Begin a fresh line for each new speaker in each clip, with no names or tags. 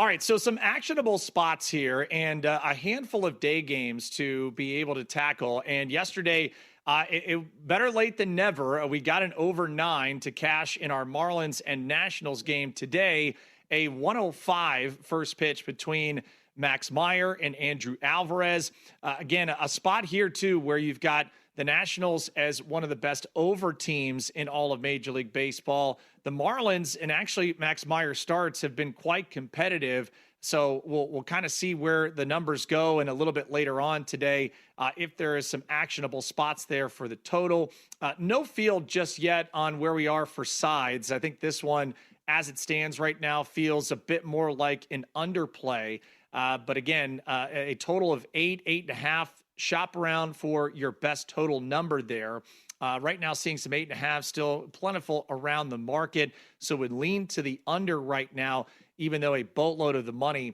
All right, so some actionable spots here and a handful of day games to be able to tackle. And yesterday, better late than never, we got an over 9 to cash in our Marlins and Nationals game today. A 105 first pitch between Max Meyer and Andrew Alvarez. Again, a spot here, too, where you've got the Nationals as one of the best over teams in all of Major League Baseball. The Marlins, and actually Max Meyer starts, have been quite competitive. So we'll kind of see where the numbers go and a little bit later on today if there is some actionable spots there for the total. No field just yet on where we are for sides. I think this one, as it stands right now, feels a bit more like an underplay. But again, a total of 8.5. Shop around for your best total number there. Right now, seeing some 8.5 still plentiful around the market. So would lean to the under right now, even though a boatload of the money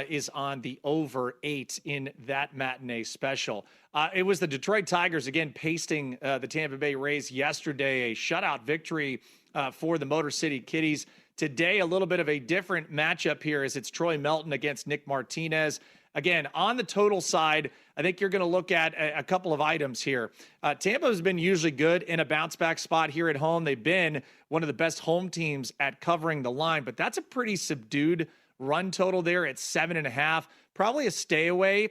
is on the over 8 in that matinee special. It was the Detroit Tigers, again, pasting the Tampa Bay Rays yesterday, a shutout victory for the Motor City Kitties. Today, a little bit of a different matchup here as it's Troy Melton against Nick Martinez. Again, on the total side, I think you're going to look at a couple of items here. Tampa has been usually good in a bounce-back spot here at home. They've been one of the best home teams at covering the line, but that's a pretty subdued run total there at 7.5. Probably a stay away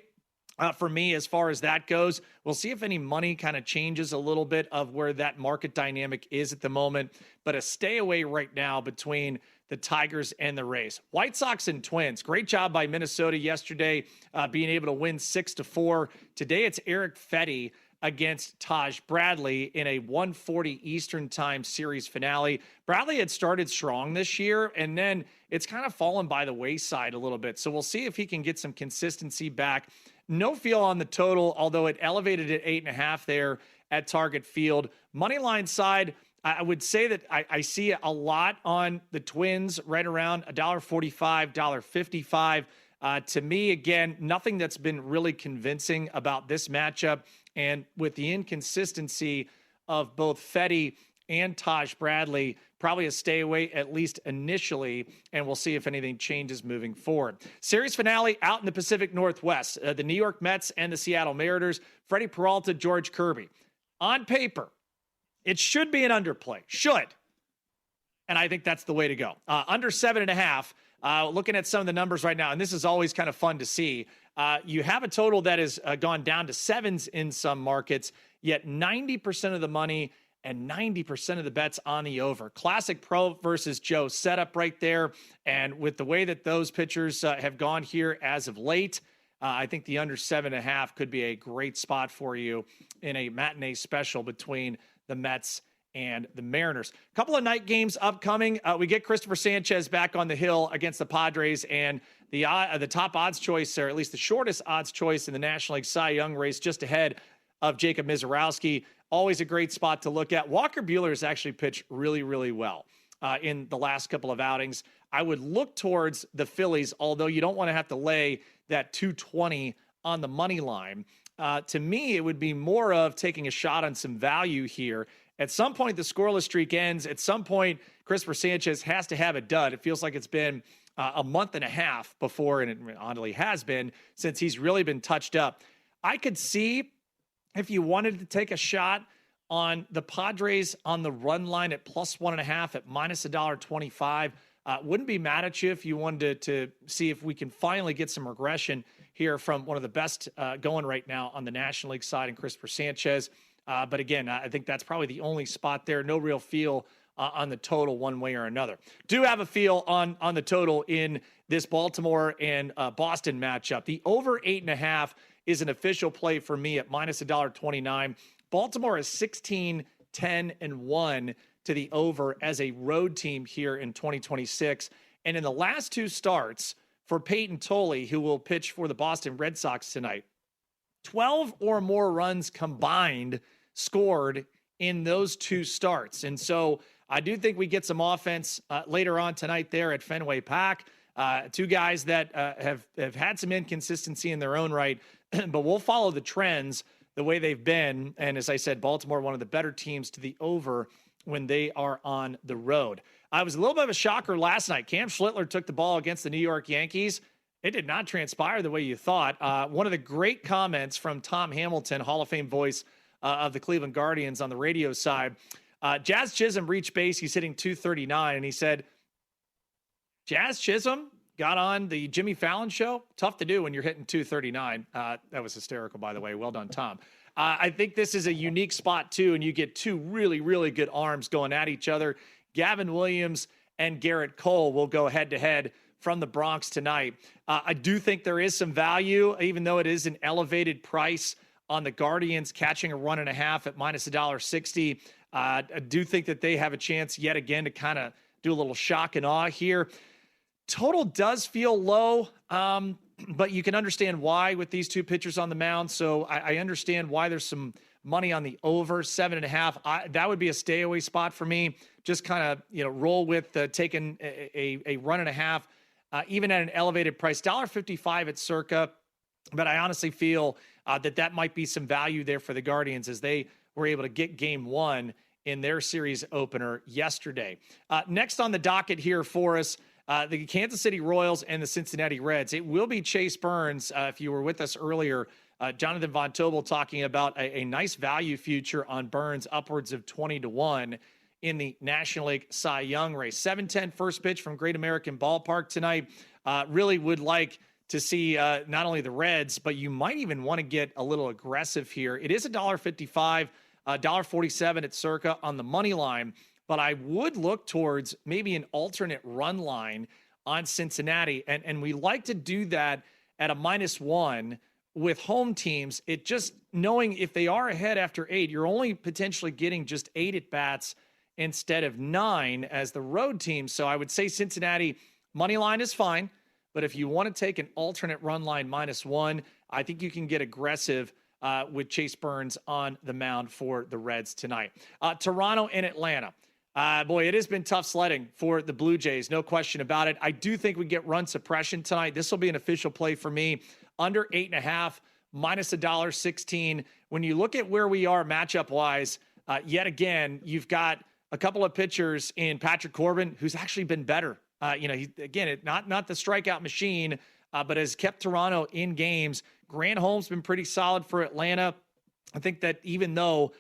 for me as far as that goes. We'll see if any money kind of changes a little bit of where that market dynamic is at the moment, but a stay away right now between the Tigers and the Rays. White Sox and Twins. Great job by Minnesota yesterday, being able to win 6-4. Today it's Eric Fetty against Taj Bradley in a 1:40 Eastern Time series finale. Bradley had started strong this year, and then it's kind of fallen by the wayside a little bit. So we'll see if he can get some consistency back. No feel on the total, although it elevated at 8.5 there at Target Field. Moneyline side, I would say that I see a lot on the Twins right around $1.45, $1.55. To me, again, nothing that's been really convincing about this matchup. And with the inconsistency of both Fetty and Taj Bradley, probably a stay away, at least initially, and we'll see if anything changes moving forward. Series finale out in the Pacific Northwest. The New York Mets and the Seattle Mariners. Freddie Peralta, George Kirby. On paper, it should be an underplay. Should. And I think that's the way to go. Under 7.5, looking at some of the numbers right now, and this is always kind of fun to see. You have a total that has gone down to 7s in some markets, yet 90% of the money and 90% of the bets on the over. Classic Pro versus Joe setup right there. And with the way that those pitchers have gone here as of late, I think the under 7.5 could be a great spot for you in a matinee special between the Mets and the Mariners. A couple of night games upcoming. We get Christopher Sanchez back on the hill against the Padres, and the top odds choice, or at least the shortest odds choice in the National League Cy Young race, just ahead of Jacob Mizorowski. Always a great spot to look at. Walker Buehler has actually pitched really, really well in the last couple of outings. I would look towards the Phillies, although you don't want to have to lay that 220 on the money line. To me, it would be more of taking a shot on some value here. At some point, the scoreless streak ends. At some point, Christopher Sanchez has to have a dud. It feels like it's been a month and a half before, and it honestly has been, since he's really been touched up. I could see if you wanted to take a shot on the Padres on the run line at plus 1.5 at minus $1.25. Wouldn't be mad at you if you wanted to see if we can finally get some regression here from one of the best going right now on the National League side in Christopher Sanchez. But again, I think that's probably the only spot there. No real feel on the total one way or another. Do have a feel on the total in this Baltimore and Boston matchup. The over 8.5 is an official play for me at minus $1.29. Baltimore is 16-10-1 to the over as a road team here in 2026. And in the last two starts for Peyton Tolley, who will pitch for the Boston Red Sox tonight, 12 or more runs combined scored in those two starts. And so I do think we get some offense later on tonight there at Fenway Park. Two guys that have had some inconsistency in their own right, but we'll follow the trends the way they've been. And as I said, Baltimore, one of the better teams to the over when they are on the road. It was a little bit of a shocker last night. Cam Schlittler took the ball against the New York Yankees. It did not transpire the way you thought. One of the great comments from Tom Hamilton, Hall of Fame voice of the Cleveland Guardians on the radio side. Jazz Chisholm reached base. He's hitting .239, and he said, Jazz Chisholm got on the Jimmy Fallon show. Tough to do when you're hitting .239. That was hysterical, by the way. Well done, Tom. I think this is a unique spot, too, and you get two really, really good arms going at each other. Gavin Williams and Garrett Cole will go head-to-head from the Bronx tonight. I do think there is some value, even though it is an elevated price on the Guardians, catching a 1.5 at minus $1.60. I do think that they have a chance yet again to kind of do a little shock and awe here. Total does feel low, but you can understand why with these two pitchers on the mound. So I understand why there's some money on the over 7.5. That would be a stay away spot for me. Just kind of, roll with taking a 1.5, even at an elevated price, $1.55 at circa. But I honestly feel that might be some value there for the Guardians as they were able to get game one in their series opener yesterday. Next on the docket here for us, the Kansas City Royals and the Cincinnati Reds. It will be Chase Burns. If you were with us earlier, Jonathan Von Tobel talking about a nice value future on Burns, upwards of 20-1 in the National League Cy Young race. 7:10 first pitch from Great American Ballpark tonight. Really would like to see not only the Reds, but you might even want to get a little aggressive here. It is $1.55, $1.47 at circa on the money line, but I would look towards maybe an alternate run line on Cincinnati. And we like to do that at a -1 with home teams. It just knowing if they are ahead after 8, you're only potentially getting just 8 at bats instead of 9 as the road team. So I would say Cincinnati money line is fine, but if you want to take an alternate run line -1, I think you can get aggressive with Chase Burns on the mound for the Reds tonight. Toronto and Atlanta. Boy, it has been tough sledding for the Blue Jays. No question about it. I do think we get run suppression tonight. This will be an official play for me. Under 8.5, minus $1.16. When you look at where we are matchup-wise, yet again, you've got a couple of pitchers in Patrick Corbin, who's actually been better. Not the strikeout machine, but has kept Toronto in games. Grant Holmes been pretty solid for Atlanta. I think that even though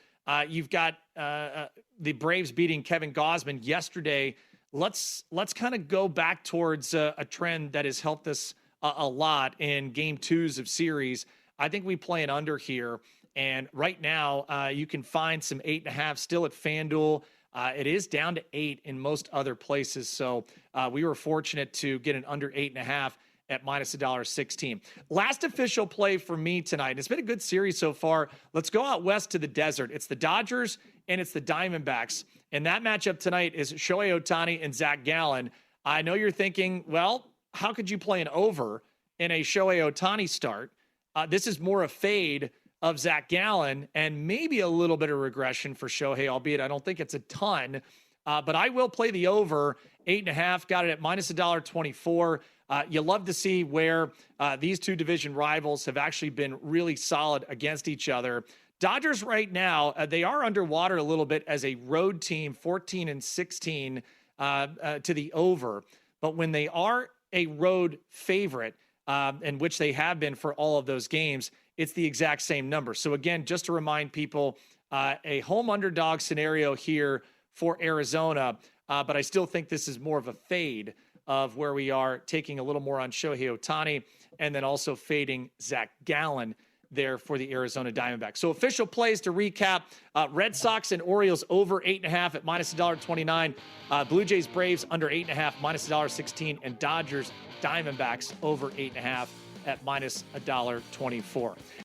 you've got the Braves beating Kevin Gausman yesterday, let's kind of go back towards a trend that has helped us a lot in game 2s of series. I think we play an under here. And right now, you can find some 8.5 still at FanDuel. It is down to 8 in most other places. So we were fortunate to get an under 8.5 at minus $1.16. Last official play for me tonight. It's been a good series so far. Let's go out west to the desert. It's the Dodgers and it's the Diamondbacks. And that matchup tonight is Shohei Ohtani and Zach Gallen. I know you're thinking, well, how could you play an over in a Shohei Ohtani start? This is more a fade of Zach Gallen and maybe a little bit of regression for Shohei, albeit I don't think it's a ton. But I will play the over 8.5. Got it at minus $1.24. You love to see where these two division rivals have actually been really solid against each other. Dodgers right now, they are underwater a little bit as a road team, 14-16 to the over. But when they are a road favorite, in which they have been for all of those games, it's the exact same number. So again, just to remind people, a home underdog scenario here for Arizona, but I still think this is more of a fade of where we are taking a little more on Shohei Ohtani and then also fading Zach Gallen there for the Arizona Diamondbacks. So official plays to recap, Red Sox and Orioles over 8.5 at minus $1.29, Blue Jays Braves under 8.5 minus $1.16, and Dodgers Diamondbacks over 8.5 at minus $1.24.